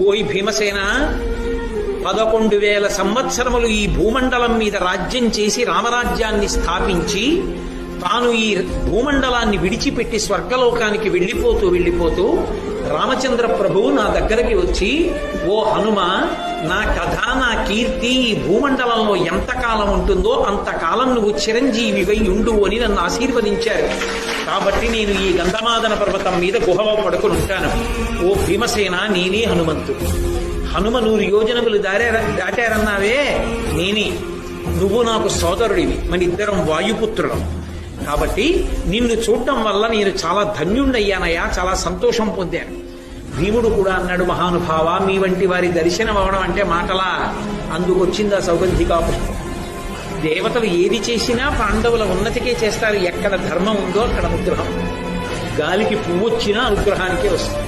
ఓయ్ భీమసేన, 11,000 సంవత్సరములు ఈ భూమండలం మీద రాజ్యం చేసి రామరాజ్యాన్ని స్థాపించి తాను ఈ భూమండలాన్ని విడిచిపెట్టి స్వర్గలోకానికి వెళ్ళిపోతూ రామచంద్ర ప్రభువు నా దగ్గరికి వచ్చి, ఓ హనుమ, నా కథ నా కీర్తి ఈ భూమండలంలో ఎంతకాలం ఉంటుందో అంతకాలం నువ్వు చిరంజీవివై ఉండు అని నన్ను ఆశీర్వదించారు. కాబట్టి నేను ఈ గంధమాదన పర్వతం మీద గుహలో పడుకుని ఉంటాను. ఓ భీమసేన, నేనే హనుమంతుడు. హనుమ 100 యోజనములు దాటారన్నావే, నేనే. నువ్వు నాకు సోదరుడివి, మన ఇద్దరం వాయుపుత్రులం. కాబట్టి నిన్ను చూడటం వల్ల నేను చాలా ధన్యుణ్ణయ్యానయ్యా, చాలా సంతోషం పొందాను. భీముడు కూడా అన్నాడు, మహానుభావ, మీ వంటి వారి దర్శనం అవడం అంటే మాటలా? అందుకొచ్చింది ఆ సౌగంధికా పుష్పం. దేవతలు ఏది చేసినా పాండవుల ఉన్నతికే చేస్తారు. ఎక్కడ ధర్మం ఉందో అక్కడ అనుగ్రహం. గాలికి పువ్వు వచ్చినా అనుగ్రహానికే వస్తుంది.